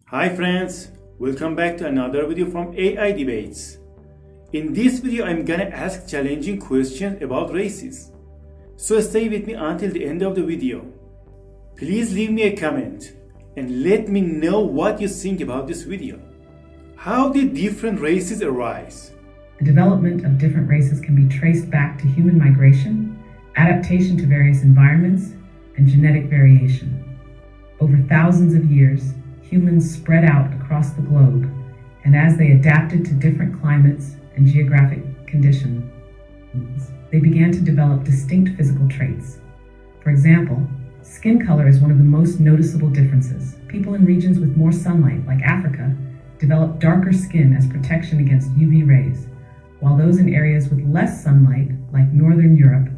Hi friends, welcome back to another video from AI Debates. In this video, I'm gonna ask challenging questions about races. So stay with me until the end of the video. Please leave me a comment and let me know what you think about this video. How did different races arise? The development of different races can be traced back to human migration, adaptation to various environments, and genetic variation. Over thousands of years, humans spread out across the globe, and as they adapted to different climates and geographic conditions, they began to develop distinct physical traits. For example, skin color is one of the most noticeable differences. People in regions with more sunlight, like Africa, develop darker skin as protection against UV rays, while those in areas with less sunlight, like Northern Europe,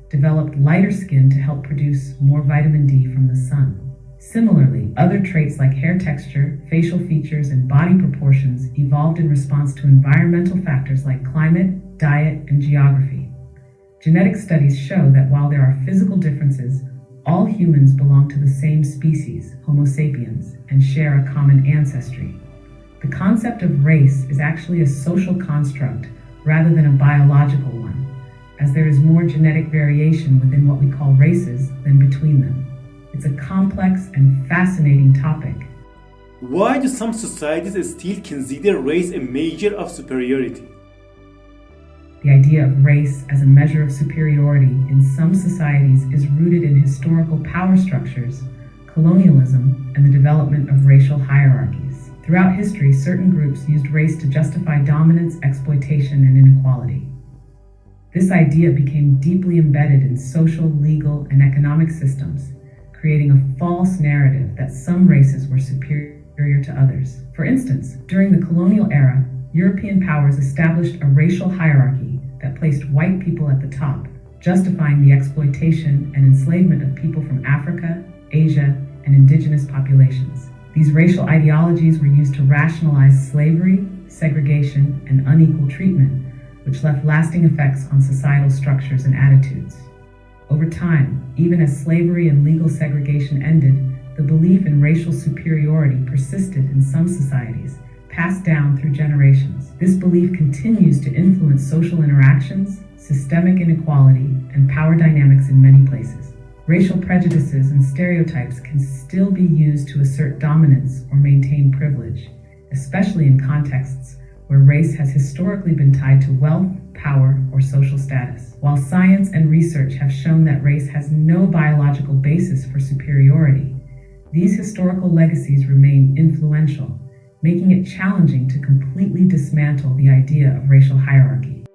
developed lighter skin to help produce more vitamin D from the sun. Similarly, other traits like hair texture, facial features, and body proportions evolved in response to environmental factors like climate, diet, and geography. Genetic studies show that while there are physical differences, all humans belong to the same species, Homo sapiens, and share a common ancestry. The concept of race is actually a social construct rather than a biological one, as there is more genetic variation within what we call races than between them. It's a complex and fascinating topic. Why do some societies still consider race a measure of superiority? The idea of race as a measure of superiority in some societies is rooted in historical power structures, colonialism, and the development of racial hierarchies. Throughout history, certain groups used race to justify dominance, exploitation, and inequality. This idea became deeply embedded in social, legal, and economic systems, creating a false narrative that some races were superior to others. For instance, during the colonial era, European powers established a racial hierarchy that placed white people at the top, justifying the exploitation and enslavement of people from Africa, Asia, and indigenous populations. These racial ideologies were used to rationalize slavery, segregation, and unequal treatment, which left lasting effects on societal structures and attitudes. Over time, even as slavery and legal segregation ended, the belief in racial superiority persisted in some societies, passed down through generations. This belief continues to influence social interactions, systemic inequality, and power dynamics in many places. Racial prejudices and stereotypes can still be used to assert dominance or maintain privilege, especially in contexts where race has historically been tied to wealth, power, or social status. While science and research have shown that race has no biological basis for superiority, these historical legacies remain influential, making it challenging to completely dismantle the idea of racial hierarchy.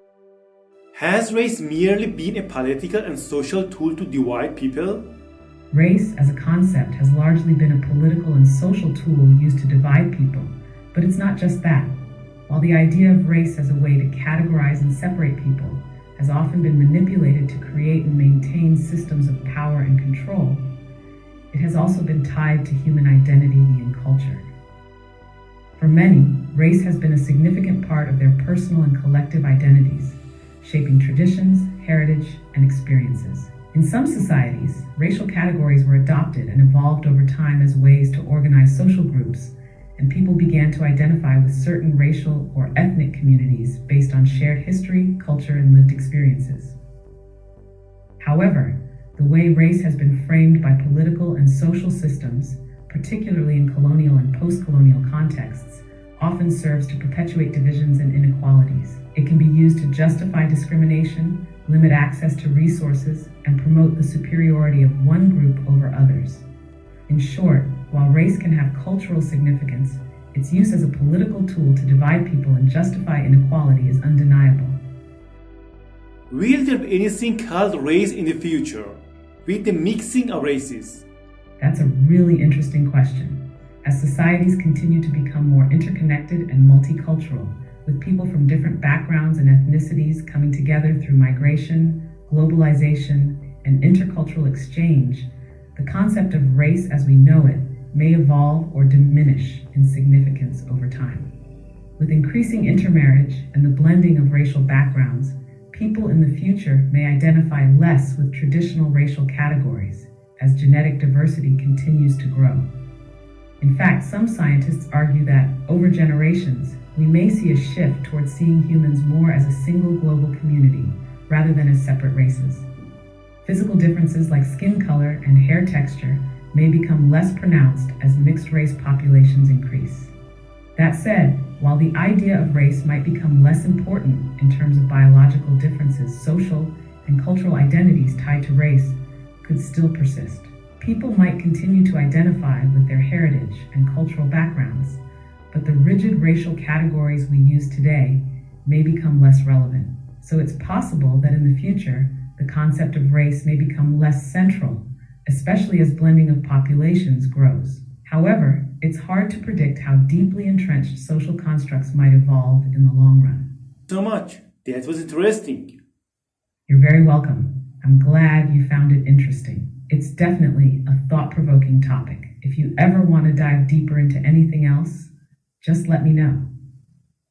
Has race merely been a political and social tool to divide people? Race as a concept has largely been a political and social tool used to divide people, but it's not just that. While the idea of race as a way to categorize and separate people has often been manipulated to create and maintain systems of power and control, it has also been tied to human identity and culture. For many, race has been a significant part of their personal and collective identities, shaping traditions, heritage, and experiences. In some societies, racial categories were adopted and evolved over time as ways to organize social groups, and people began to identify with certain racial or ethnic communities based on shared history, culture, and lived experiences. However, the way race has been framed by political and social systems, particularly in colonial and post-colonial contexts, often serves to perpetuate divisions and inequalities. It can be used to justify discrimination, limit access to resources, and promote the superiority of one group over others. In short, while race can have cultural significance, its use as a political tool to divide people and justify inequality is undeniable. Will there be anything called race in the future, with the mixing of races? That's a really interesting question. As societies continue to become more interconnected and multicultural, with people from different backgrounds and ethnicities coming together through migration, globalization, and intercultural exchange, the concept of race as we know it may evolve or diminish in significance over time. With increasing intermarriage and the blending of racial backgrounds, people in the future may identify less with traditional racial categories as genetic diversity continues to grow. In fact, some scientists argue that over generations, we may see a shift towards seeing humans more as a single global community rather than as separate races. Physical differences like skin color and hair texture may become less pronounced as mixed-race populations increase. That said, while the idea of race might become less important in terms of biological differences, social and cultural identities tied to race could still persist. People might continue to identify with their heritage and cultural backgrounds, but the rigid racial categories we use today may become less relevant. So it's possible that in the future, the concept of race may become less central, especially as blending of populations grows. However, it's hard to predict how deeply entrenched social constructs might evolve in the long run. So much. That was interesting. You're very welcome. I'm glad you found it interesting. It's definitely a thought-provoking topic. If you ever want to dive deeper into anything else, just let me know.